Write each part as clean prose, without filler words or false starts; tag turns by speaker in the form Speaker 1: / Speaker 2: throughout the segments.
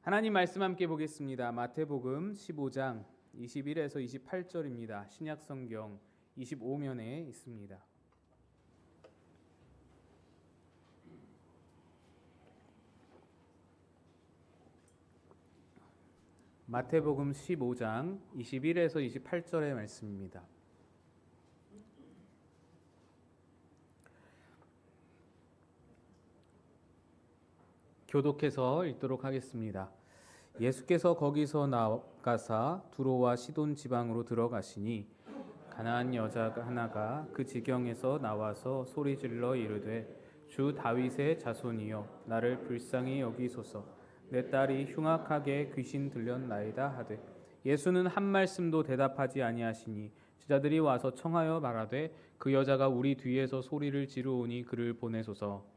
Speaker 1: 하나님 말씀 함께 보겠습니다. 마태복음 15장 21에서 28절입니다. 신약성경 25면에 있습니다. 마태복음 15장 21에서 28절의 말씀입니다. 교독해서 읽도록 하겠습니다. 예수께서 거기서 나가사 두로와 시돈 지방으로 들어가시니 가나안 여자 하나가 그 지경에서 나와서 소리질러 이르되 주 다윗의 자손이여 나를 불쌍히 여기소서 내 딸이 흉악하게 귀신 들렸나이다 하되 예수는 한 말씀도 대답하지 아니하시니 제자들이 와서 청하여 말하되 그 여자가 우리 뒤에서 소리를 지르오니 그를 보내소서.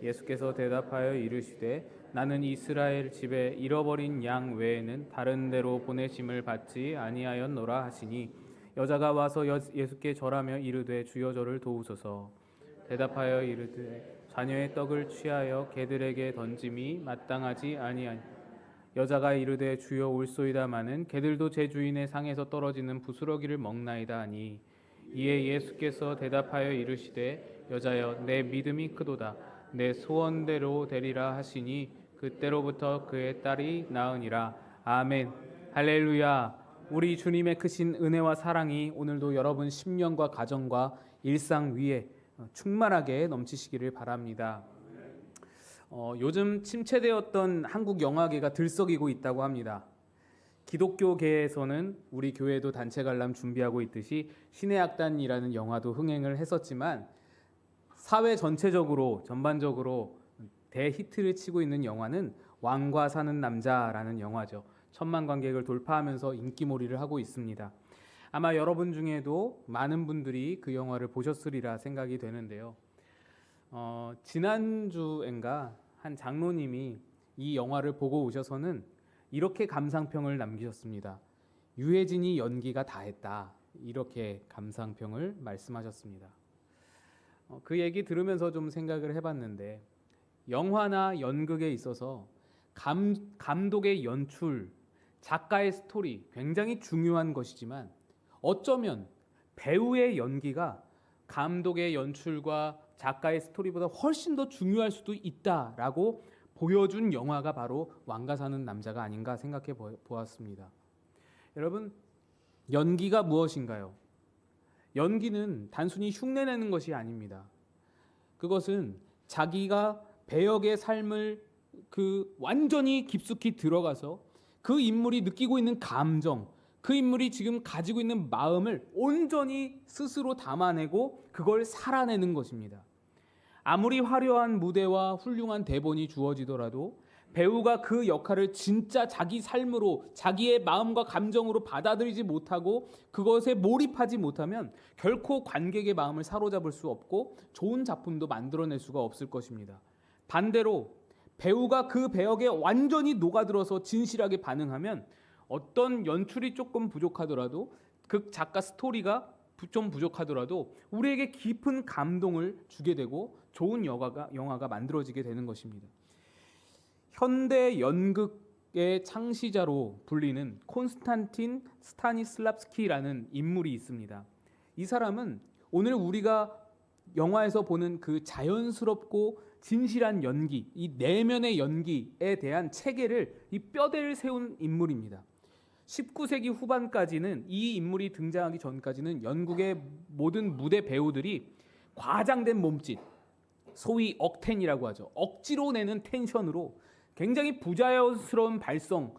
Speaker 1: 예수께서 대답하여 이르시되 나는 이스라엘 집에 잃어버린 양 외에는 다른 데로 보내심을 받지 아니하였노라 하시니 여자가 와서 예수께 절하며 이르되 주여 저를 도우소서. 대답하여 이르되 자녀의 떡을 취하여 개들에게 던짐이 마땅하지 아니하니 여자가 이르되 주여 올소이다마는 개들도 제 주인의 상에서 떨어지는 부스러기를 먹나이다 하니 이에 예수께서 대답하여 이르시되 여자여 내 믿음이 크도다 내 소원대로 되리라 하시니 그때로부터 그의 딸이 나으니라. 아멘. 할렐루야. 우리 주님의 크신 은혜와 사랑이 오늘도 여러분 심령과 가정과 일상 위에 충만하게 넘치시기를 바랍니다. 요즘 침체되었던 한국 영화계가 들썩이고 있다고 합니다. 기독교계에서는 우리 교회도 단체 관람 준비하고 있듯이 신의 악단이라는 영화도 흥행을 했었지만 사회 전체적으로 전반적으로 대히트를 치고 있는 영화는 왕과 사는 남자라는 영화죠. 1,000만 관객을 돌파하면서 인기몰이를 하고 있습니다. 아마 여러분 중에도 많은 분들이 그 영화를 보셨으리라 생각이 되는데요. 지난주엔가 한 장로님이 이 영화를 보고 오셔서는 이렇게 감상평을 남기셨습니다. 유해진이 연기가 다했다. 이렇게 감상평을 말씀하셨습니다. 그 얘기 들으면서 좀 생각을 해봤는데 영화나 연극에 있어서 감독의 연출, 작가의 스토리 굉장히 중요한 것이지만 어쩌면 배우의 연기가 감독의 연출과 작가의 스토리보다 훨씬 더 중요할 수도 있다라고 보여준 영화가 바로 왕과 사는 남자가 아닌가 생각해 보았습니다. 여러분, 연기가 무엇인가요? 연기는 단순히 흉내내는 것이 아닙니다. 그것은 자기가 배역의 삶을 완전히 깊숙이 들어가서 그 인물이 느끼고 있는 감정, 그 인물이 지금 가지고 있는 마음을 온전히 스스로 담아내고 그걸 살아내는 것입니다. 아무리 화려한 무대와 훌륭한 대본이 주어지더라도 배우가 그 역할을 진짜 자기 삶으로 자기의 마음과 감정으로 받아들이지 못하고 그것에 몰입하지 못하면 결코 관객의 마음을 사로잡을 수 없고 좋은 작품도 만들어낼 수가 없을 것입니다. 반대로 배우가 그 배역에 완전히 녹아들어서 진실하게 반응하면 어떤 연출이 조금 부족하더라도 그 작가 스토리가 좀 부족하더라도 우리에게 깊은 감동을 주게 되고 좋은 영화가 만들어지게 되는 것입니다. 현대 연극의 창시자로 불리는 콘스탄틴 스타니슬랍스키라는 인물이 있습니다. 이 사람은 오늘 우리가 영화에서 보는 그 자연스럽고 진실한 연기, 이 내면의 연기에 대한 체계를 이 뼈대를 세운 인물입니다. 19세기 후반까지는 이 인물이 등장하기 전까지는 연극의 모든 무대 배우들이 과장된 몸짓, 소위 억텐이라고 하죠. 억지로 내는 텐션으로 굉장히 부자연스러운 발성,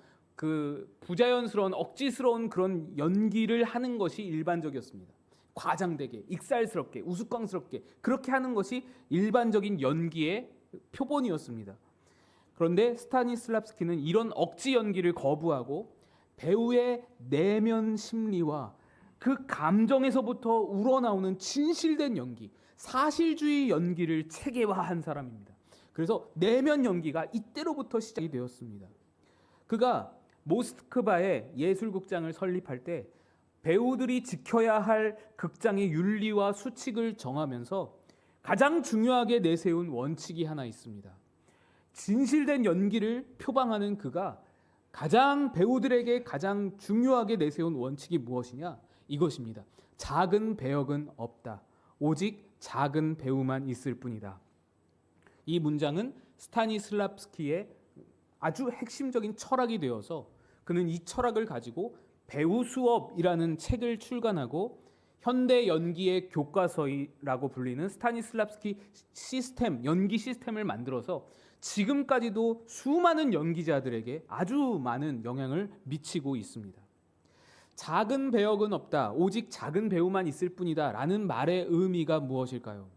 Speaker 1: 부자연스러운 억지스러운 그런 연기를 하는 것이 일반적이었습니다. 과장되게, 익살스럽게, 우스꽝스럽게 그렇게 하는 것이 일반적인 연기의 표본이었습니다. 그런데 스타니슬랍스키는 이런 억지 연기를 거부하고 배우의 내면 심리와 그 감정에서부터 우러나오는 진실된 연기, 사실주의 연기를 체계화한 사람입니다. 그래서 내면 연기가 이때로부터 시작이 되었습니다. 그가 모스크바의 예술극장을 설립할 때 배우들이 지켜야 할 극장의 윤리와 수칙을 정하면서 가장 중요하게 내세운 원칙이 하나 있습니다. 진실된 연기를 표방하는 그가 가장 배우들에게 가장 중요하게 내세운 원칙이 무엇이냐? 이것입니다. 작은 배역은 없다. 오직 작은 배우만 있을 뿐이다. 이 문장은 스타니슬랍스키의 아주 핵심적인 철학이 되어서 그는 이 철학을 가지고 배우 수업이라는 책을 출간하고 현대 연기의 교과서라고 불리는 스타니슬랍스키 시스템, 연기 시스템을 만들어서 지금까지도 수많은 연기자들에게 아주 많은 영향을 미치고 있습니다. 작은 배역은 없다. 오직 작은 배우만 있을 뿐이다. 라는 말의 의미가 무엇일까요?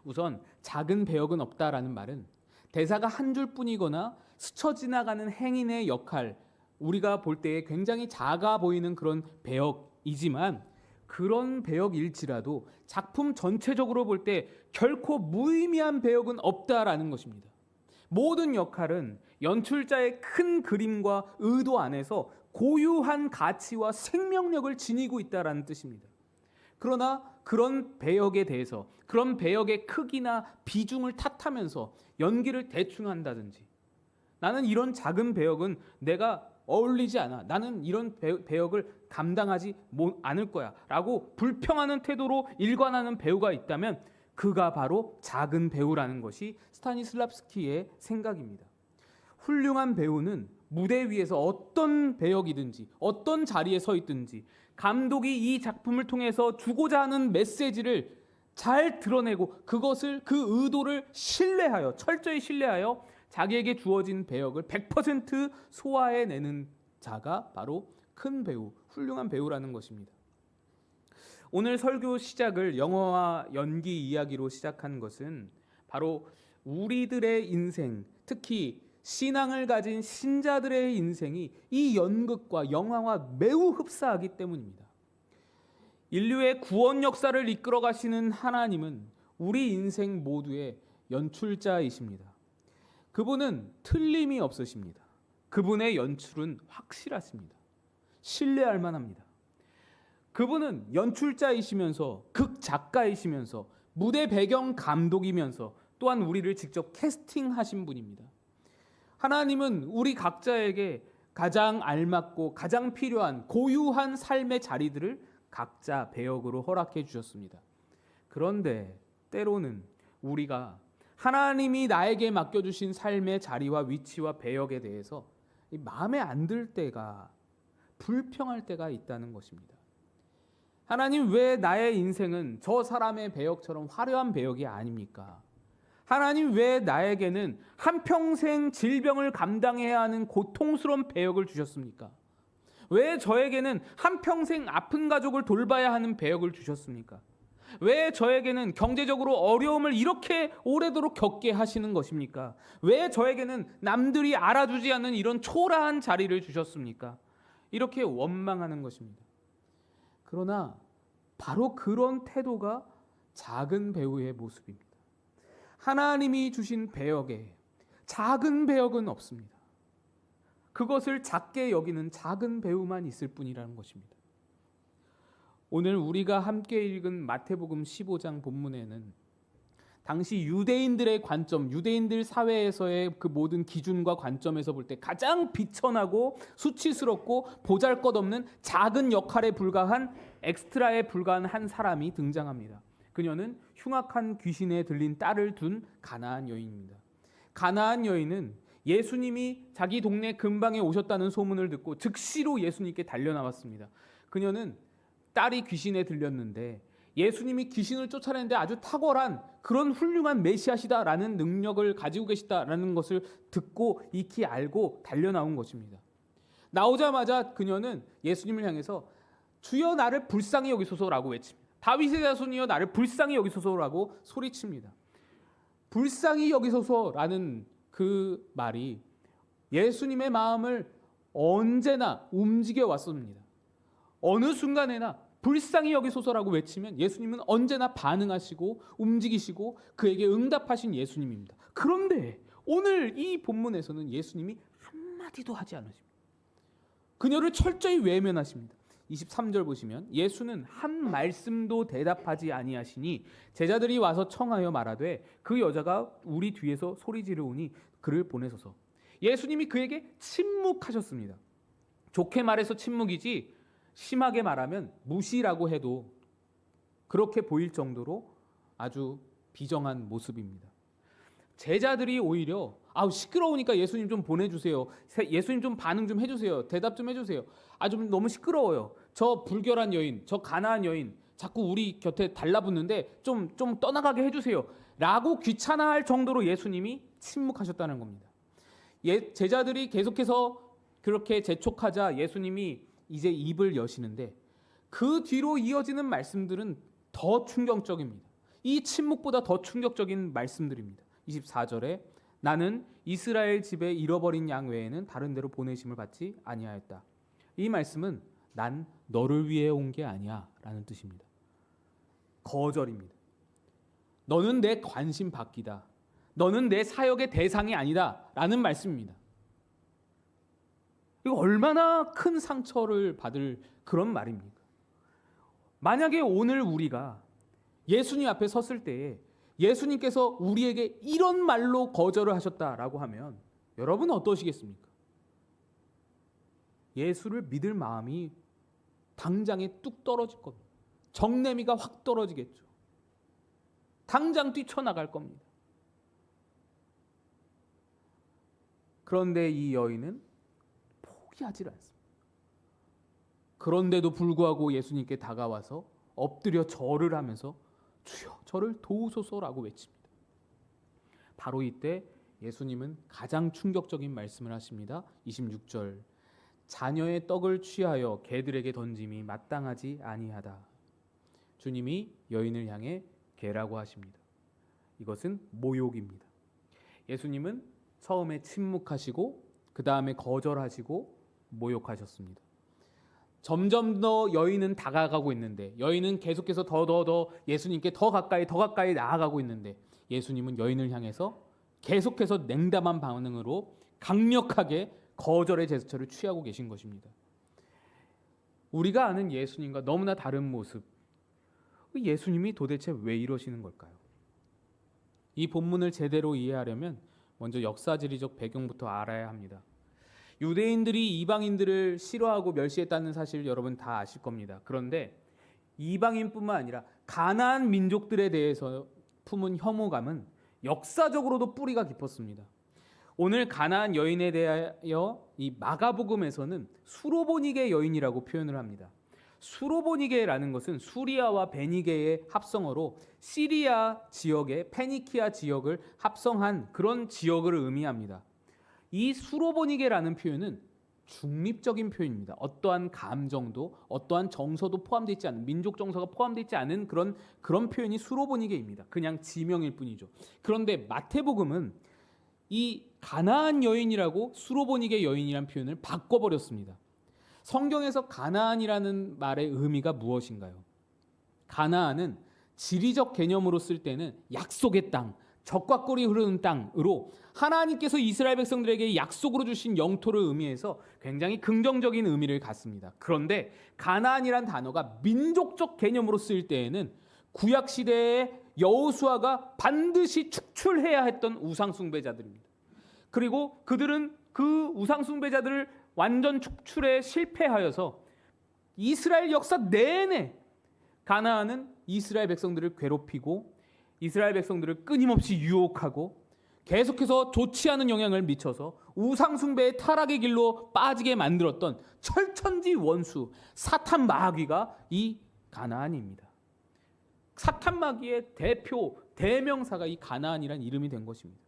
Speaker 1: 우선 작은 배역은 없다라는 말은 대사가 한 줄뿐이거나 스쳐 지나가는 행인의 역할, 우리가 볼 때에 굉장히 작아 보이는 그런 배역이지만 그런 배역일지라도 작품 전체적으로 볼 때 결코 무의미한 배역은 없다라는 것입니다. 모든 역할은 연출자의 큰 그림과 의도 안에서 고유한 가치와 생명력을 지니고 있다라는 뜻입니다. 그러나 그런 배역에 대해서, 그런 배역의 크기나 비중을 탓하면서 연기를 대충 한다든지, 나는 이런 작은 배역은 내가 어울리지 않아, 나는 이런 배역을 감당하지 않을 거야 라고 불평하는 태도로 일관하는 배우가 있다면 그가 바로 작은 배우라는 것이 스타니슬랍스키의 생각입니다. 훌륭한 배우는 무대 위에서 어떤 배역이든지 어떤 자리에 서 있든지 감독이 이 작품을 통해서 주고자 하는 메시지를 잘 드러내고 그것을, 그 의도를 신뢰하여, 철저히 신뢰하여 자기에게 주어진 배역을 100% 소화해내는 자가 바로 큰 배우, 훌륭한 배우라는 것입니다. 오늘 설교 시작을 영화와 연기 이야기로 시작한 것은 바로 우리들의 인생, 특히 신앙을 가진 신자들의 인생이 이 연극과 영화와 매우 흡사하기 때문입니다. 인류의 구원 역사를 이끌어 가시는 하나님은 우리 인생 모두의 연출자이십니다. 그분은 틀림이 없으십니다. 그분의 연출은 확실하십니다. 신뢰할 만합니다. 그분은 연출자이시면서 극작가이시면서 무대 배경 감독이면서 또한 우리를 직접 캐스팅하신 분입니다. 하나님은 우리 각자에게 가장 알맞고 가장 필요한 고유한 삶의 자리들을 각자 배역으로 허락해 주셨습니다. 그런데 때로는 우리가 하나님이 나에게 맡겨주신 삶의 자리와 위치와 배역에 대해서 마음에 안 들 때가, 불평할 때가 있다는 것입니다. 하나님, 왜 나의 인생은 저 사람의 배역처럼 화려한 배역이 아닙니까? 하나님, 왜 나에게는 한평생 질병을 감당해야 하는 고통스러운 배역을 주셨습니까? 왜 저에게는 한평생 아픈 가족을 돌봐야 하는 배역을 주셨습니까? 왜 저에게는 경제적으로 어려움을 이렇게 오래도록 겪게 하시는 것입니까? 왜 저에게는 남들이 알아주지 않는 이런 초라한 자리를 주셨습니까? 이렇게 원망하는 것입니다. 그러나 바로 그런 태도가 작은 배우의 모습입니다. 하나님이 주신 배역에 작은 배역은 없습니다. 그것을 작게 여기는 작은 배우만 있을 뿐이라는 것입니다. 오늘 우리가 함께 읽은 마태복음 15장 본문에는 당시 유대인들의 관점, 유대인들 사회에서의 그 모든 기준과 관점에서 볼 때 가장 비천하고 수치스럽고 보잘것없는 작은 역할에 불과한, 엑스트라에 불과한 한 사람이 등장합니다. 그녀는 흉악한 귀신에 들린 딸을 둔 가나안 여인입니다. 가나안 여인은 예수님이 자기 동네 근방에 오셨다는 소문을 듣고 즉시로 예수님께 달려나왔습니다. 그녀는 딸이 귀신에 들렸는데 예수님이 귀신을 쫓아내는데 아주 탁월한 그런 훌륭한 메시아시다라는 능력을 가지고 계시다라는 것을 듣고 익히 알고 달려나온 것입니다. 나오자마자 그녀는 예수님을 향해서 주여 나를 불쌍히 여기소서라고 외칩니다. 다윗의 자손이여 나를 불쌍히 여기소서라고 소리칩니다. 불쌍히 여기소서라는 그 말이 예수님의 마음을 언제나 움직여 왔습니다. 어느 순간에나 불쌍히 여기소서라고 외치면 예수님은 언제나 반응하시고 움직이시고 그에게 응답하신 예수님입니다. 그런데 오늘 이 본문에서는 예수님이 한마디도 하지 않으십니다. 그녀를 철저히 외면하십니다. 23절 보시면 예수는 한 말씀도 대답하지 아니하시니 제자들이 와서 청하여 말하되 그 여자가 우리 뒤에서 소리 지르오니 그를 보내소서. 예수님이 그에게 침묵하셨습니다. 좋게 말해서 침묵이지 심하게 말하면 무시라고 해도 그렇게 보일 정도로 아주 비정한 모습입니다. 제자들이 오히려 시끄러우니까 예수님 좀 보내주세요. 예수님 좀 반응 좀 해주세요. 대답 좀 해주세요. 좀 너무 시끄러워요. 저 불결한 여인, 저 가나안 여인 자꾸 우리 곁에 달라붙는데 좀 떠나가게 해주세요. 라고 귀찮아할 정도로 예수님이 침묵하셨다는 겁니다. 제자들이 계속해서 그렇게 재촉하자 예수님이 이제 입을 여시는데 그 뒤로 이어지는 말씀들은 더 충격적입니다. 이 침묵보다 더 충격적인 말씀들입니다. 24절에 나는 이스라엘 집에 잃어버린 양 외에는 다른 데로 보내심을 받지 아니하였다. 이 말씀은 난 너를 위해 온 게 아니야 라는 뜻입니다. 거절입니다. 너는 내 관심 받기다. 너는 내 사역의 대상이 아니다 라는 말씀입니다. 이거 얼마나 큰 상처를 받을 그런 말입니까? 만약에 오늘 우리가 예수님 앞에 섰을 때에 예수님께서 우리에게 이런 말로 거절을 하셨다라고 하면 여러분 어떠시겠습니까? 예수를 믿을 마음이 당장에 뚝 떨어질 겁니다. 정내미가 확 떨어지겠죠. 당장 뛰쳐나갈 겁니다. 그런데 이 여인은 포기하지 않습니다. 그런데도 불구하고 예수님께 다가와서 엎드려 절을 하면서 주여 저를 도우소서라고 외칩니다. 바로 이때 예수님은 가장 충격적인 말씀을 하십니다. 26절 자녀의 떡을 취하여 개들에게 던짐이 마땅하지 아니하다. 주님이 여인을 향해 개라고 하십니다. 이것은 모욕입니다. 예수님은 처음에 침묵하시고 그 다음에 거절하시고 모욕하셨습니다. 점점 더 여인은 다가가고 있는데 여인은 계속해서 더 예수님께 더 가까이 나아가고 있는데 예수님은 여인을 향해서 계속해서 냉담한 반응으로 강력하게 거절의 제스처를 취하고 계신 것입니다. 우리가 아는 예수님과 너무나 다른 모습, 예수님이 도대체 왜 이러시는 걸까요? 이 본문을 제대로 이해하려면 먼저 역사지리적 배경부터 알아야 합니다. 유대인들이 이방인들을 싫어하고 멸시했다는 사실 여러분 다 아실 겁니다. 그런데 이방인뿐만 아니라 가나안 민족들에 대해서 품은 혐오감은 역사적으로도 뿌리가 깊었습니다. 오늘 가나안 여인에 대하여 이 마가복음에서는 수로보니게 여인이라고 표현을 합니다. 수로보니게라는 것은 수리아와 베니게의 합성어로 시리아 지역의 페니키아 지역을 합성한 그런 지역을 의미합니다. 이 수로보니게라는 표현은 중립적인 표현입니다. 어떠한 감정도 어떠한 정서도 포함되어 있지 않은 민족 정서가 포함되어 있지 않은 그런 표현이 수로보니게입니다. 그냥 지명일 뿐이죠. 그런데 마태복음은 이 가나안 여인이라고 수로보니게 여인이라는 표현을 바꿔버렸습니다. 성경에서 가나안이라는 말의 의미가 무엇인가요? 가나안은 지리적 개념으로 쓸 때는 약속의 땅, 젖과 꿀이 흐르는 땅으로 하나님께서 이스라엘 백성들에게 약속으로 주신 영토를 의미해서 굉장히 긍정적인 의미를 갖습니다. 그런데 가나안이란 단어가 민족적 개념으로 쓰일 때에는 구약 시대에 여호수아가 반드시 축출해야 했던 우상 숭배자들입니다. 그리고 그들은 그 우상 숭배자들을 완전 축출에 실패하여서 이스라엘 역사 내내 가나안은 이스라엘 백성들을 괴롭히고 이스라엘 백성들을 끊임없이 유혹하고 계속해서 좋지 않은 영향을 미쳐서 우상 숭배의 타락의 길로 빠지게 만들었던 철천지 원수 사탄 마귀가 이 가나안입니다. 사탄 마귀의 대표 대명사가 이 가나안이란 이름이 된 것입니다.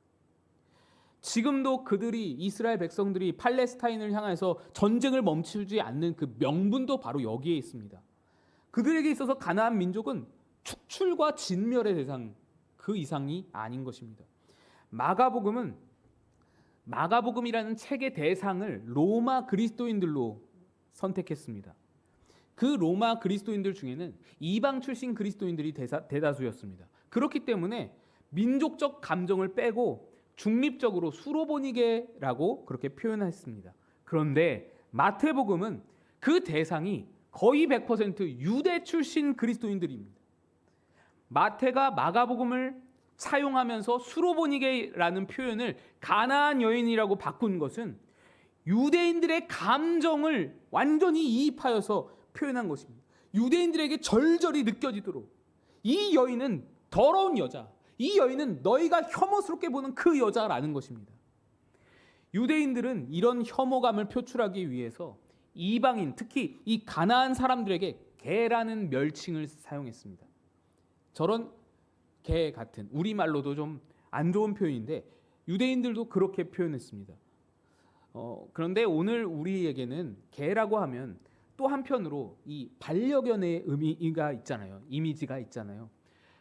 Speaker 1: 지금도 그들이 이스라엘 백성들이 팔레스타인을 향해서 전쟁을 멈추지 않는 그 명분도 바로 여기에 있습니다. 그들에게 있어서 가나안 민족은 축출과 진멸의 대상 그 이상이 아닌 것입니다. 마가복음이라는 책의 대상을 로마 그리스도인들로 선택했습니다. 그 로마 그리스도인들 중에는 이방 출신 그리스도인들이 대다수였습니다. 그렇기 때문에 민족적 감정을 빼고 중립적으로 수로보니게라고 그렇게 표현했습니다. 그런데 마태복음은 그 대상이 거의 100% 유대 출신 그리스도인들입니다. 마태가 마가복음을 사용하면서 수로보니게라는 표현을 가나안 여인이라고 바꾼 것은 유대인들의 감정을 완전히 이입하여서 표현한 것입니다. 유대인들에게 절절히 느껴지도록 이 여인은 더러운 여자, 이 여인은 너희가 혐오스럽게 보는 그 여자라는 것입니다. 유대인들은 이런 혐오감을 표출하기 위해서 이방인, 특히 이 가나안 사람들에게 개라는 멸칭을 사용했습니다. 저런 개 같은, 우리말로도 좀 안 좋은 표현인데 유대인들도 그렇게 표현했습니다. 그런데 오늘 우리에게는 개라고 하면 또 한편으로 이 반려견의 의미가 있잖아요. 이미지가 있잖아요.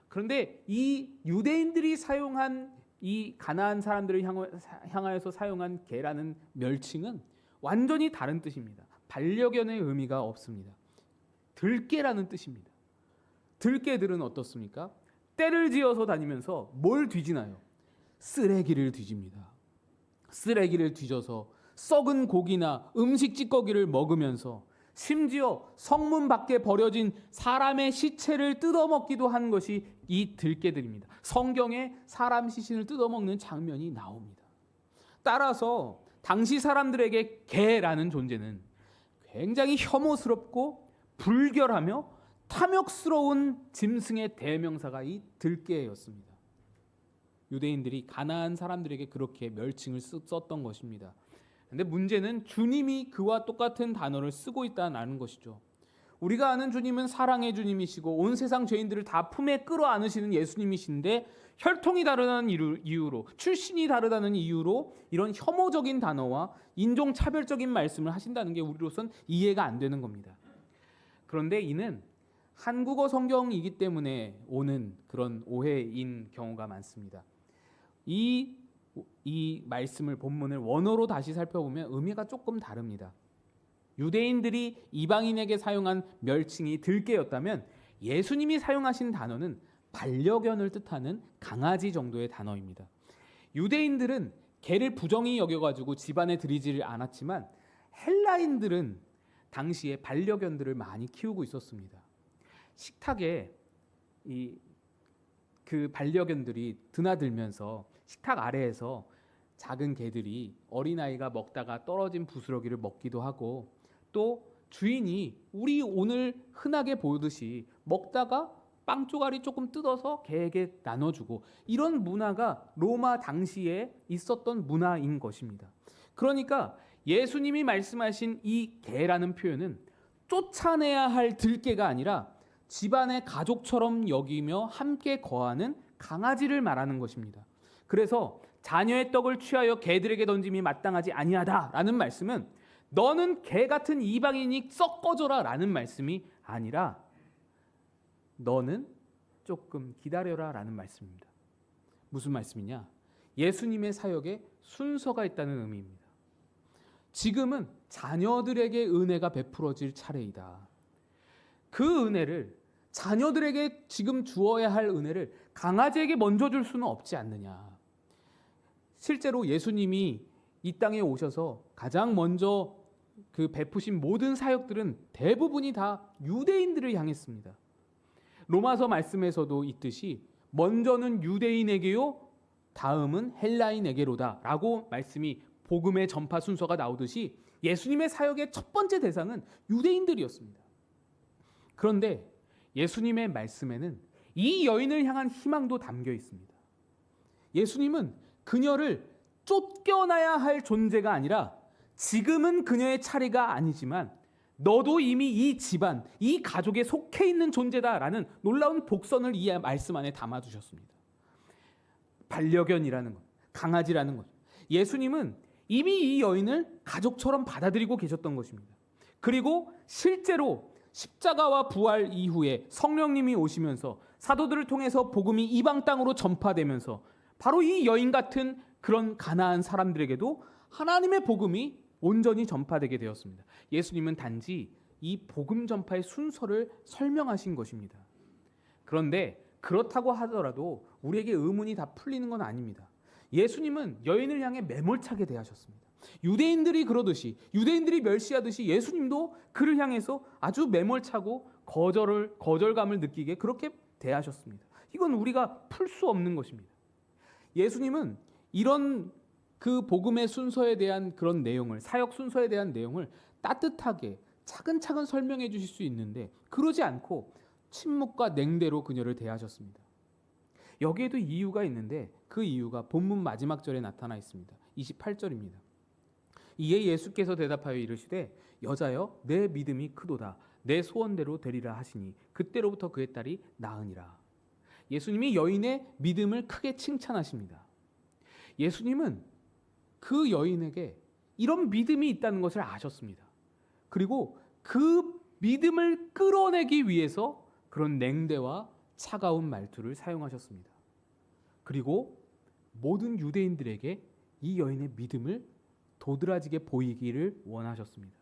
Speaker 1: 그런데 이 유대인들이 사용한 이 가나안 사람들을 향하여서 사용한 개라는 멸칭은 완전히 다른 뜻입니다. 반려견의 의미가 없습니다. 들개라는 뜻입니다. 들개들은 어떻습니까? 때를 지어서 다니면서 뭘 뒤지나요? 쓰레기를 뒤집니다. 쓰레기를 뒤져서 썩은 고기나 음식 찌꺼기를 먹으면서 심지어 성문 밖에 버려진 사람의 시체를 뜯어먹기도 한 것이 이 들개들입니다. 성경에 사람 시신을 뜯어먹는 장면이 나옵니다. 따라서 당시 사람들에게 개라는 존재는 굉장히 혐오스럽고 불결하며 탐욕스러운 짐승의 대명사가 이 들개였습니다. 유대인들이 가나안 사람들에게 그렇게 멸칭을 썼던 것입니다. 그런데 문제는 주님이 그와 똑같은 단어를 쓰고 있다는 것이죠. 우리가 아는 주님은 사랑의 주님이시고 온 세상 죄인들을 다 품에 끌어안으시는 예수님이신데 혈통이 다르다는 이유로, 출신이 다르다는 이유로 이런 혐오적인 단어와 인종차별적인 말씀을 하신다는 게 우리로선 이해가 안 되는 겁니다. 그런데 이는 한국어 성경이기 때문에 오는 그런 오해인 경우가 많습니다. 이 말씀을, 본문을 원어로 다시 살펴보면 의미가 조금 다릅니다. 유대인들이 이방인에게 사용한 멸칭이 들개였다면 예수님이 사용하신 단어는 반려견을 뜻하는 강아지 정도의 단어입니다. 유대인들은 개를 부정히 여겨가지고 집안에 들이지를 않았지만 헬라인들은 당시에 반려견들을 많이 키우고 있었습니다. 식탁에 그 반려견들이 드나들면서 식탁 아래에서 작은 개들이 어린아이가 먹다가 떨어진 부스러기를 먹기도 하고, 또 주인이 우리 오늘 흔하게 보듯이 먹다가 빵 쪼가리 조금 뜯어서 개에게 나눠주고, 이런 문화가 로마 당시에 있었던 문화인 것입니다. 그러니까 예수님이 말씀하신 이 개라는 표현은 쫓아내야 할 들개가 아니라 집안의 가족처럼 여기며 함께 거하는 강아지를 말하는 것입니다. 그래서 자녀의 떡을 취하여 개들에게 던짐이 마땅하지 아니하다라는 말씀은 너는 개 같은 이방인이 썩 꺼져라 라는 말씀이 아니라 너는 조금 기다려라 라는 말씀입니다. 무슨 말씀이냐? 예수님의 사역에 순서가 있다는 의미입니다. 지금은 자녀들에게 은혜가 베풀어질 차례이다. 그 은혜를, 자녀들에게 지금 주어야 할 은혜를 강아지에게 먼저 줄 수는 없지 않느냐. 실제로 예수님이 이 땅에 오셔서 가장 먼저 그 베푸신 모든 사역들은 대부분이 다 유대인들을 향했습니다. 로마서 말씀에서도 있듯이 먼저는 유대인에게요, 다음은 헬라인에게로다 라고 말씀이, 복음의 전파 순서가 나오듯이 예수님의 사역의 첫 번째 대상은 유대인들이었습니다. 그런데 예수님의 말씀에는 이 여인을 향한 희망도 담겨 있습니다. 예수님은 그녀를 쫓겨나야 할 존재가 아니라 지금은 그녀의 차례가 아니지만 너도 이미 이 집안, 이 가족에 속해 있는 존재다라는 놀라운 복선을 이 말씀 안에 담아두셨습니다. 반려견이라는 것, 강아지라는 것, 예수님은 이미 이 여인을 가족처럼 받아들이고 계셨던 것입니다. 그리고 실제로 십자가와 부활 이후에 성령님이 오시면서 사도들을 통해서 복음이 이방 땅으로 전파되면서 바로 이 여인 같은 그런 가나안 사람들에게도 하나님의 복음이 온전히 전파되게 되었습니다. 예수님은 단지 이 복음 전파의 순서를 설명하신 것입니다. 그런데 그렇다고 하더라도 우리에게 의문이 다 풀리는 건 아닙니다. 예수님은 여인을 향해 매몰차게 대하셨습니다. 유대인들이 그러듯이, 유대인들이 멸시하듯이 예수님도 그를 향해서 아주 매몰차고 거절감을 느끼게 그렇게 대하셨습니다. 이건 우리가 풀 수 없는 것입니다. 예수님은 이런 그 복음의 순서에 대한 그런 내용을, 사역 순서에 대한 내용을 따뜻하게 차근차근 설명해 주실 수 있는데 그러지 않고 침묵과 냉대로 그녀를 대하셨습니다. 여기에도 이유가 있는데 그 이유가 본문 마지막 절에 나타나 있습니다. 28절입니다. 이에 예수께서 대답하여 이르시되 여자여 내 믿음이 크도다. 내 소원대로 되리라 하시니 그때로부터 그의 딸이 나으니라. 예수님이 여인의 믿음을 크게 칭찬하십니다. 예수님은 그 여인에게 이런 믿음이 있다는 것을 아셨습니다. 그리고 그 믿음을 끌어내기 위해서 그런 냉대와 차가운 말투를 사용하셨습니다. 그리고 모든 유대인들에게 이 여인의 믿음을 도드라지게 보이기를 원하셨습니다.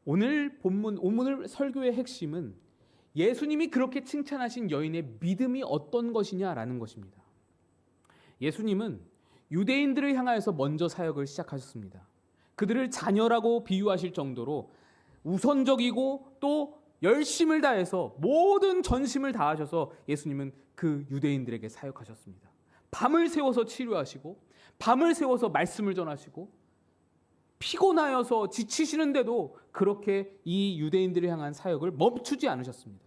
Speaker 1: 오늘 설교의 핵심은 예수님이 그렇게 칭찬하신 여인의 믿음이 어떤 것이냐라는 것입니다. 예수님은 유대인들을 향하여서 먼저 사역을 시작하셨습니다. 그들을 자녀라고 비유하실 정도로 우선적이고 또 열심을 다해서 모든 전심을 다하셔서 예수님은 그 유대인들에게 사역하셨습니다. 밤을 새워서 치료하시고 밤을 새워서 말씀을 전하시고 피곤하여서 지치시는데도 그렇게 이 유대인들을 향한 사역을 멈추지 않으셨습니다.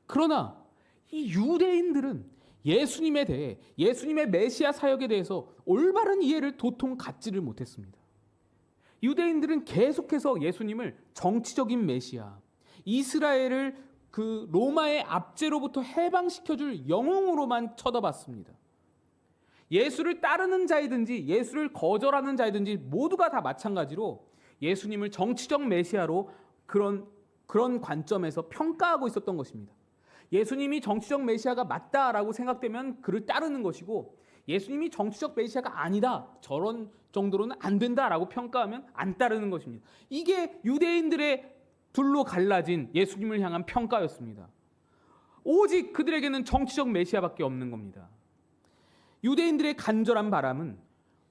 Speaker 1: 그러나 이 유대인들은 예수님에 대해, 예수님의 메시아 사역에 대해서 올바른 이해를 도통 갖지를 못했습니다. 유대인들은 계속해서 예수님을 정치적인 메시아, 이스라엘을 그 로마의 압제로부터 해방시켜줄 영웅으로만 쳐다봤습니다. 예수를 따르는 자이든지 예수를 거절하는 자이든지 모두가 다 마찬가지로 예수님을 정치적 메시아로 그런 관점에서 평가하고 있었던 것입니다. 예수님이 정치적 메시아가 맞다라고 생각되면 그를 따르는 것이고 예수님이 정치적 메시아가 아니다, 저런 정도로는 안 된다라고 평가하면 안 따르는 것입니다. 이게 유대인들의 둘로 갈라진 예수님을 향한 평가였습니다. 오직 그들에게는 정치적 메시아밖에 없는 겁니다. 유대인들의 간절한 바람은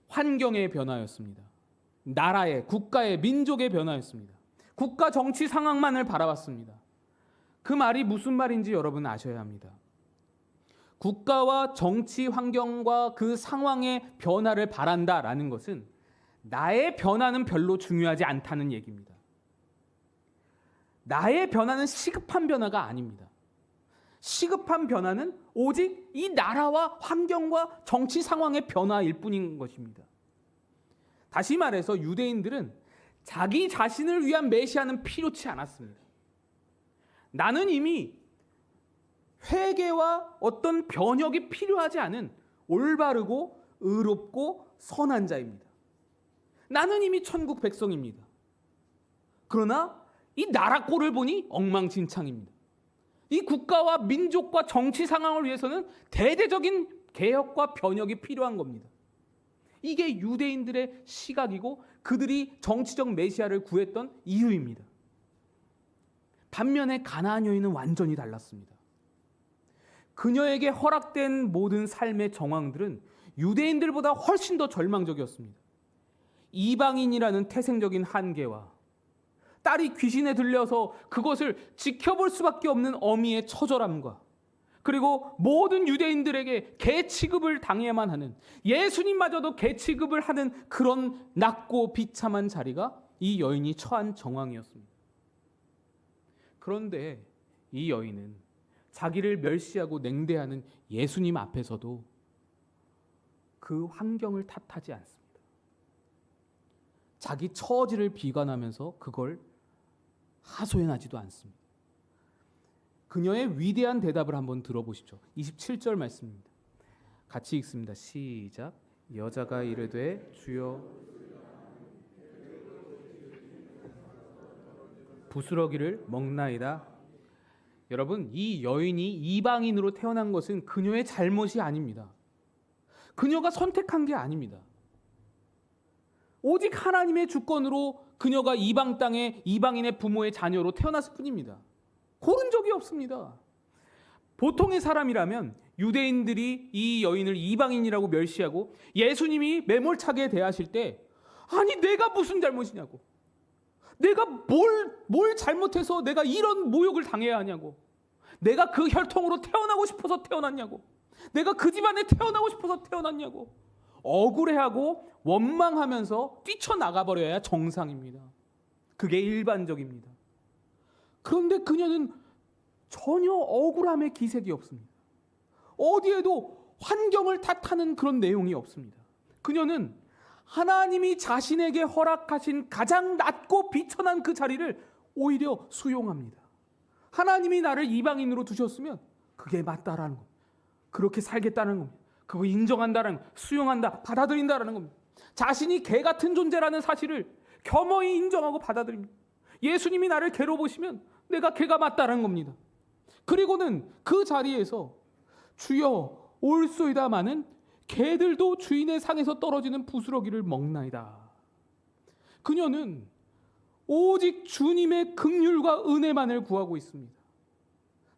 Speaker 1: 환경의 변화였습니다. 나라의, 국가의, 민족의 변화였습니다. 국가 정치 상황만을 바라봤습니다. 그 말이 무슨 말인지 여러분 아셔야 합니다. 국가와 정치 환경과 그 상황의 변화를 바란다라는 것은 나의 변화는 별로 중요하지 않다는 얘기입니다. 나의 변화는 시급한 변화가 아닙니다. 시급한 변화는 오직 이 나라와 환경과 정치 상황의 변화일 뿐인 것입니다. 다시 말해서 유대인들은 자기 자신을 위한 메시아는 필요치 않았습니다. 나는 이미 회개와 어떤 변혁이 필요하지 않은 올바르고 의롭고 선한 자입니다. 나는 이미 천국 백성입니다. 그러나 이 나라 꼴을 보니 엉망진창입니다. 이 국가와 민족과 정치 상황을 위해서는 대대적인 개혁과 변혁이 필요한 겁니다. 이게 유대인들의 시각이고 그들이 정치적 메시아를 구했던 이유입니다. 반면에 가나안 여인은 완전히 달랐습니다. 그녀에게 허락된 모든 삶의 정황들은 유대인들보다 훨씬 더 절망적이었습니다. 이방인이라는 태생적인 한계와 딸이 귀신에 들려서 그것을 지켜볼 수밖에 없는 어미의 처절함과 그리고 모든 유대인들에게 개 취급을 당해야만 하는, 예수님마저도 개 취급을 하는 그런 낮고 비참한 자리가 이 여인이 처한 정황이었습니다. 그런데 이 여인은 자기를 멸시하고 냉대하는 예수님 앞에서도 그 환경을 탓하지 않습니다. 자기 처지를 비관하면서 그걸 하소연하지도 않습니다. 그녀의 위대한 대답을 한번 들어보십시오. 27절 말씀입니다. 같이 읽습니다. 시작. 여자가 이르되 주여 부스러기를 먹나이다. 여러분, 이 여인이 이방인으로 태어난 것은 그녀의 잘못이 아닙니다. 그녀가 선택한 게 아닙니다. 오직 하나님의 주권으로 그녀가 이방 땅에 이방인의 부모의 자녀로 태어났을 뿐입니다. 고른 적이 없습니다. 보통의 사람이라면 유대인들이 이 여인을 이방인이라고 멸시하고 예수님이 매몰차게 대하실 때 아니 내가 무슨 잘못이냐고, 내가 뭘 잘못해서 내가 이런 모욕을 당해야 하냐고, 내가 그 혈통으로 태어나고 싶어서 태어났냐고, 내가 그 집안에 태어나고 싶어서 태어났냐고 억울해하고 원망하면서 뛰쳐나가버려야 정상입니다. 그게 일반적입니다. 그런데 그녀는 전혀 억울함의 기색이 없습니다. 어디에도 환경을 탓하는 그런 내용이 없습니다. 그녀는 하나님이 자신에게 허락하신 가장 낮고 비천한 그 자리를 오히려 수용합니다. 하나님이 나를 이방인으로 두셨으면 그게 맞다라는 겁니다. 그렇게 살겠다는 겁니다. 그거 인정한다는, 수용한다, 받아들인다라는 겁니다. 자신이 개 같은 존재라는 사실을 겸허히 인정하고 받아들입니다. 예수님이 나를 개로 보시면 내가 개가 맞다라는 겁니다. 그리고는 그 자리에서 주여 올소이다마는 개들도 주인의 상에서 떨어지는 부스러기를 먹나이다. 그녀는 오직 주님의 긍휼과 은혜만을 구하고 있습니다.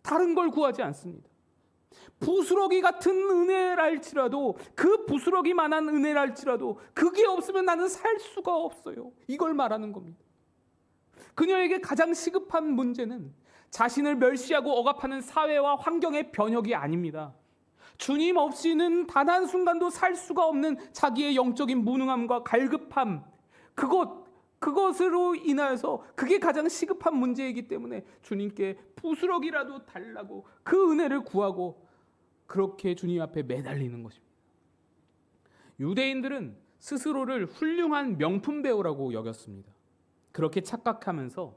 Speaker 1: 다른 걸 구하지 않습니다. 부스러기 같은 은혜랄지라도, 그 부스러기만한 은혜랄지라도 그게 없으면 나는 살 수가 없어요. 이걸 말하는 겁니다. 그녀에게 가장 시급한 문제는 자신을 멸시하고 억압하는 사회와 환경의 변혁이 아닙니다. 주님 없이는 단 한순간도 살 수가 없는 자기의 영적인 무능함과 갈급함, 그것으로 인하여서 그게 가장 시급한 문제이기 때문에 주님께 부스러기라도 달라고 그 은혜를 구하고 그렇게 주님 앞에 매달리는 것입니다. 유대인들은 스스로를 훌륭한 명품 배우라고 여겼습니다. 그렇게 착각하면서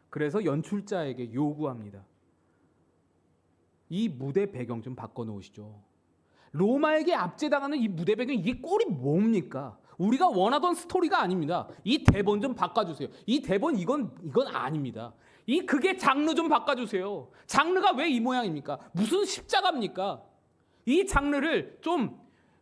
Speaker 1: 그래서 연출자에게 요구합니다. 이 무대 배경 좀 바꿔놓으시죠. 로마에게 압제당하는 이 무대 배경, 이게 꼴이 뭡니까? 우리가 원하던 스토리가 아닙니다. 이 대본 좀 바꿔주세요. 이 대본 이건 아닙니다. 그게 장르 좀 바꿔주세요. 장르가 왜 이 모양입니까? 무슨 십자가입니까? 이 장르를 좀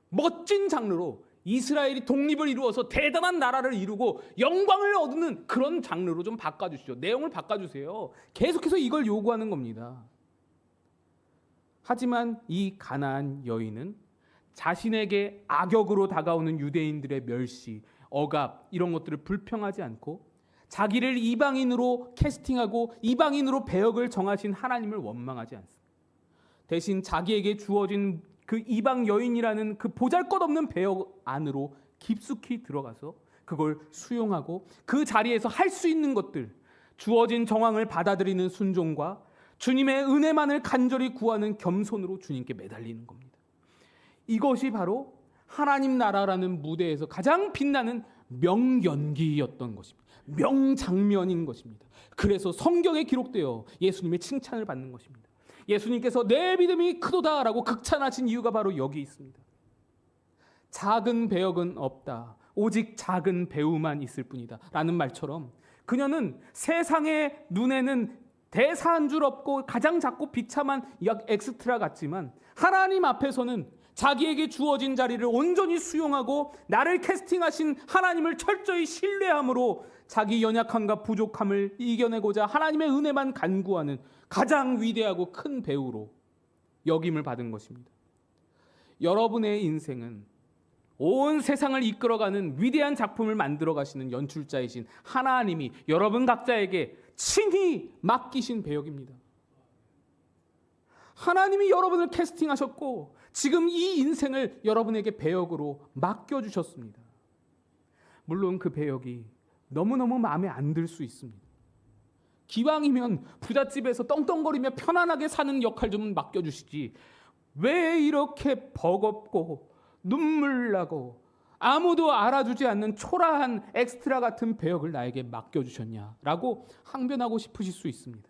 Speaker 1: 멋진 장르로, 이스라엘이 독립을 이루어서 대단한 나라를 이루고 영광을 얻는 그런 장르로 좀 바꿔주시죠. 내용을 바꿔주세요. 계속해서 이걸 요구하는 겁니다. 하지만 이 가나안 여인은 자신에게 악역으로 다가오는 유대인들의 멸시, 억압 이런 것들을 불평하지 않고 자기를 이방인으로 캐스팅하고 이방인으로 배역을 정하신 하나님을 원망하지 않습니다. 대신 자기에게 주어진 그 이방 여인이라는 그 보잘것없는 배역 안으로 깊숙이 들어가서 그걸 수용하고 그 자리에서 할 수 있는 것들, 주어진 정황을 받아들이는 순종과 주님의 은혜만을 간절히 구하는 겸손으로 주님께 매달리는 겁니다. 이것이 바로 하나님 나라라는 무대에서 가장 빛나는 명연기였던 것입니다. 명장면인 것입니다. 그래서 성경에 기록되어 예수님의 칭찬을 받는 것입니다. 예수님께서 내 믿음이 크도다라고 극찬하신 이유가 바로 여기 있습니다. 작은 배역은 없다. 오직 작은 배우만 있을 뿐이다. 라는 말처럼 그녀는 세상의 눈에는 대사 한 줄 없고 가장 작고 비참한 엑스트라 같지만 하나님 앞에서는 자기에게 주어진 자리를 온전히 수용하고 나를 캐스팅하신 하나님을 철저히 신뢰함으로 자기 연약함과 부족함을 이겨내고자 하나님의 은혜만 간구하는 가장 위대하고 큰 배우로 여김을 받은 것입니다. 여러분의 인생은 온 세상을 이끌어가는 위대한 작품을 만들어 가시는 연출자이신 하나님이 여러분 각자에게 친히 맡기신 배역입니다. 하나님이 여러분을 캐스팅하셨고 지금 이 인생을 여러분에게 배역으로 맡겨주셨습니다. 물론 그 배역이 너무너무 마음에 안 들 수 있습니다. 기왕이면 부잣집에서 떵떵거리며 편안하게 사는 역할 좀 맡겨주시지 왜 이렇게 버겁고 눈물 나고 아무도 알아주지 않는 초라한 엑스트라 같은 배역을 나에게 맡겨주셨냐라고 항변하고 싶으실 수 있습니다.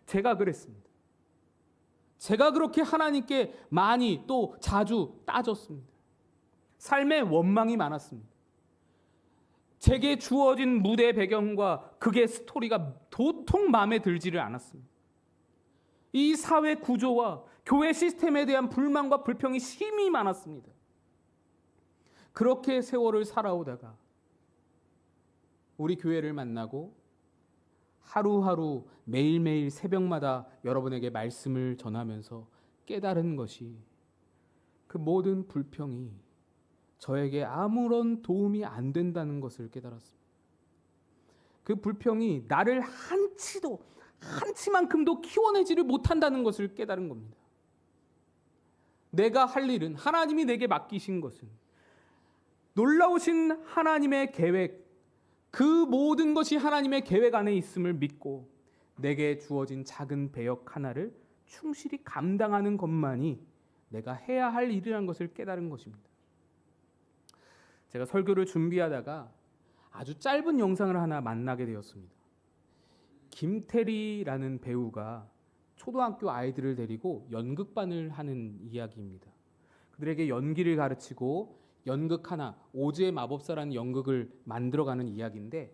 Speaker 1: 제가 그랬습니다. 제가 그렇게 하나님께 많이 또 자주 따졌습니다. 삶에 원망이 많았습니다. 제게 주어진 무대 배경과 그게 스토리가 도통 마음에 들지를 않았습니다. 이 사회 구조와 교회 시스템에 대한 불만과 불평이 심히 많았습니다. 그렇게 세월을 살아오다가 우리 교회를 만나고 하루하루 매일매일 새벽마다 여러분에게 말씀을 전하면서 깨달은 것이 그 모든 불평이 저에게 아무런 도움이 안 된다는 것을 깨달았습니다. 그 불평이 나를 한치도 한치만큼도 키워내지를 못한다는 것을 깨달은 겁니다. 내가 할 일은, 하나님이 내게 맡기신 것은 놀라우신 하나님의 계획, 그 모든 것이 하나님의 계획 안에 있음을 믿고 내게 주어진 작은 배역 하나를 충실히 감당하는 것만이 내가 해야 할 일이라는 것을 깨달은 것입니다. 제가 설교를 준비하다가 아주 짧은 영상을 하나 만나게 되었습니다. 김태리라는 배우가 초등학교 아이들을 데리고 연극반을 하는 이야기입니다. 그들에게 연기를 가르치고 연극 하나, 오즈의 마법사라는 연극을 만들어가는 이야기인데,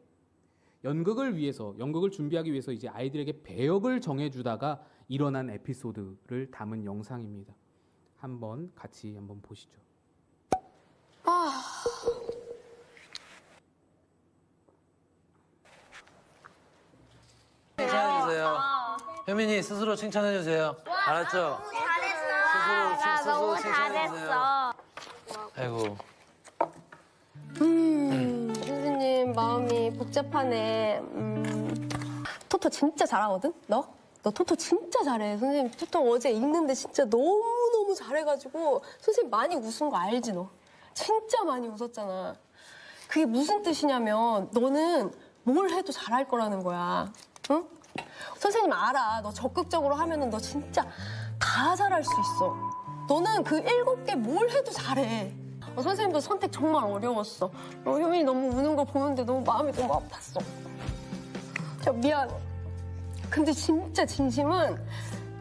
Speaker 1: 연극을 준비하기 위해서 이제 아이들에게 배역을 정해주다가 일어난 에피소드를 담은 영상입니다. 같이 한번 보시죠.
Speaker 2: 칭찬해주세요. 효민이 스스로 칭찬해주세요. 알았죠?
Speaker 3: 잘했어.
Speaker 2: 스스로
Speaker 3: 너무
Speaker 2: 칭찬해주세요.
Speaker 3: 잘했어.
Speaker 2: 아이고.
Speaker 4: 선생님 마음이 복잡하네. 토토 진짜 잘하거든? 너 토토 진짜 잘해. 선생님 토토 어제 읽는데 진짜 너무너무 잘해가지고 선생님 많이 웃은 거 알지 너? 진짜 많이 웃었잖아. 그게 무슨 뜻이냐면 너는 뭘 해도 잘할 거라는 거야. 응? 선생님 알아. 너 적극적으로 하면은 너 진짜 다 잘할 수 있어. 너는 그 7개 뭘 해도 잘해. 선생님도 선택 정말 어려웠어. 효민이 너무 우는 거 보는데 너무 마음이 너무 아팠어. 저 미안해. 근데 진짜 진심은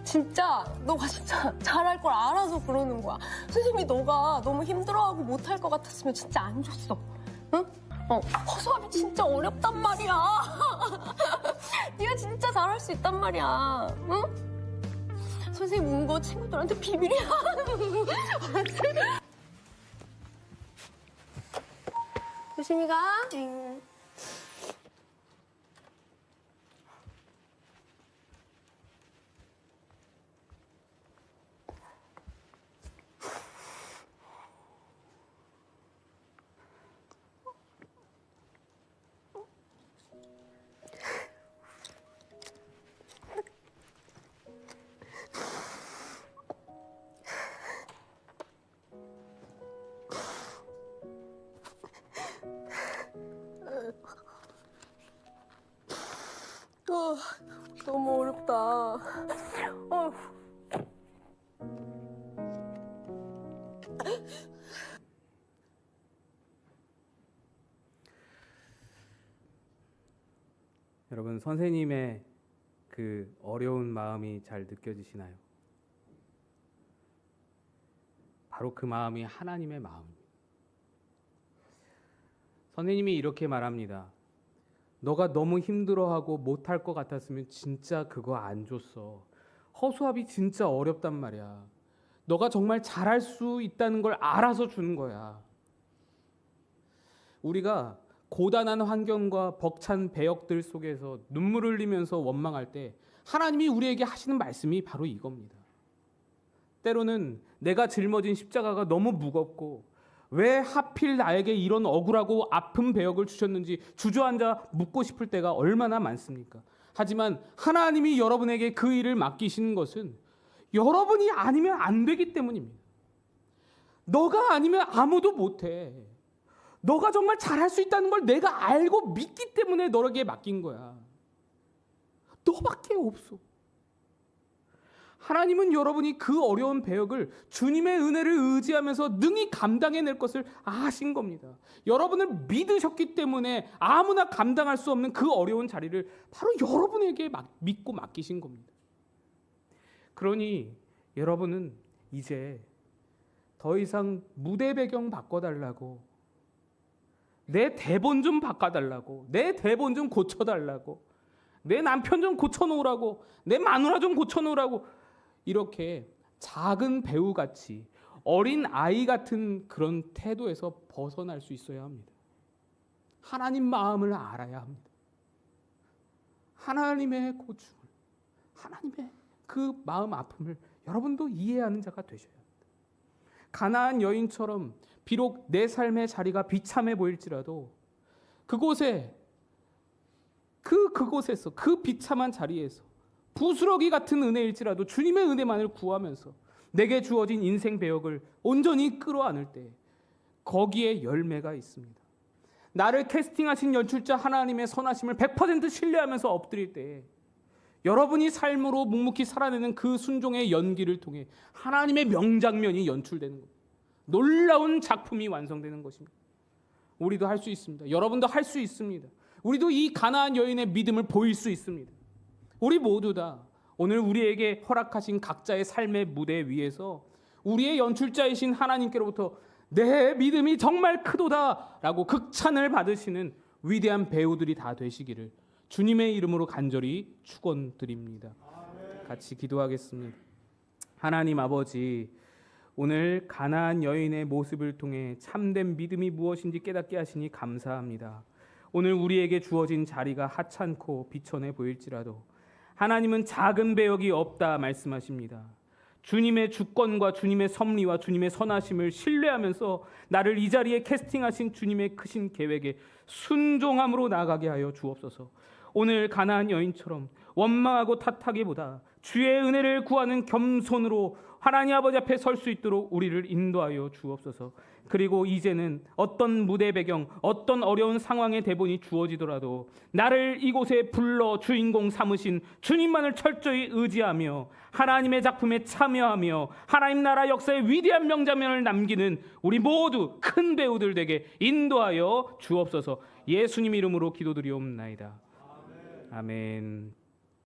Speaker 4: 진짜 너가 진짜 잘할 걸 알아서 그러는 거야. 선생님이 너가 너무 힘들어하고 못할 것 같았으면 진짜 안 줬어. 응? 허수아비 진짜 어렵단 말이야. 네가 진짜 잘할 수 있단 말이야. 응? 선생님 운 거 친구들한테 비밀이야. 조심히 가. 너무 어렵다.
Speaker 1: 여러분, 선생님의 그 어려운 마음이 잘 느껴지시나요? 바로 그 마음이 하나님의 마음입니다. 선생님이 이렇게 말합니다. 너가 너무 힘들어하고 못할 것 같았으면 진짜 그거 안 줬어. 허수아비 진짜 어렵단 말이야. 너가 정말 잘할 수 있다는 걸 알아서 주는 거야. 우리가 고단한 환경과 벅찬 배역들 속에서 눈물을 흘리면서 원망할 때 하나님이 우리에게 하시는 말씀이 바로 이겁니다. 때로는 내가 짊어진 십자가가 너무 무겁고 왜 하필 나에게 이런 억울하고 아픈 배역을 주셨는지 주저앉아 묻고 싶을 때가 얼마나 많습니까? 하지만 하나님이 여러분에게 그 일을 맡기시는 것은 여러분이 아니면 안 되기 때문입니다. 너가 아니면 아무도 못해. 너가 정말 잘할 수 있다는 걸 내가 알고 믿기 때문에 너에게 맡긴 거야. 너밖에 없어. 하나님은 여러분이 그 어려운 배역을 주님의 은혜를 의지하면서 능히 감당해낼 것을 아신 겁니다. 여러분을 믿으셨기 때문에 아무나 감당할 수 없는 그 어려운 자리를 바로 여러분에게 믿고 맡기신 겁니다. 그러니 여러분은 이제 더 이상 무대 배경 바꿔달라고, 내 대본 좀 바꿔달라고, 내 대본 좀 고쳐달라고, 내 남편 좀 고쳐놓으라고, 내 마누라 좀 고쳐놓으라고, 이렇게 작은 배우같이 어린 아이 같은 그런 태도에서 벗어날 수 있어야 합니다. 하나님 마음을 알아야 합니다. 하나님의 고충을, 하나님의 그 마음 아픔을 여러분도 이해하는 자가 되셔야 합니다. 가나안 여인처럼 비록 내 삶의 자리가 비참해 보일지라도 그곳에서 그 비참한 자리에서 부스러기 같은 은혜일지라도 주님의 은혜만을 구하면서 내게 주어진 인생 배역을 온전히 끌어안을 때 거기에 열매가 있습니다. 나를 캐스팅하신 연출자 하나님의 선하심을 100% 신뢰하면서 엎드릴 때 여러분이 삶으로 묵묵히 살아내는 그 순종의 연기를 통해 하나님의 명장면이 연출되는 겁니다. 놀라운 작품이 완성되는 것입니다. 우리도 할 수 있습니다. 여러분도 할 수 있습니다. 우리도 이 가나안 여인의 믿음을 보일 수 있습니다. 우리 모두 다 오늘 우리에게 허락하신 각자의 삶의 무대 위에서 우리의 연출자이신 하나님께로부터 내 믿음이 정말 크도다 라고 극찬을 받으시는 위대한 배우들이 다 되시기를 주님의 이름으로 간절히 축원드립니다. 같이 기도하겠습니다. 하나님 아버지, 오늘 가나안 여인의 모습을 통해 참된 믿음이 무엇인지 깨닫게 하시니 감사합니다. 오늘 우리에게 주어진 자리가 하찮고 비천해 보일지라도 하나님은 작은 배역이 없다 말씀하십니다. 주님의 주권과 주님의 섭리와 주님의 선하심을 신뢰하면서 나를 이 자리에 캐스팅하신 주님의 크신 계획에 순종함으로 나아가게 하여 주옵소서. 오늘 가나안 여인처럼 원망하고 탓하기보다 주의 은혜를 구하는 겸손으로 하나님 아버지 앞에 설 수 있도록 우리를 인도하여 주옵소서. 그리고 이제는 어떤 무대 배경, 어떤 어려운 상황의 대본이 주어지더라도 나를 이곳에 불러 주인공 삼으신 주님만을 철저히 의지하며 하나님의 작품에 참여하며 하나님 나라 역사의 위대한 명장면을 남기는 우리 모두 큰 배우들 되게 인도하여 주옵소서. 예수님 이름으로 기도드리옵나이다. 아멘.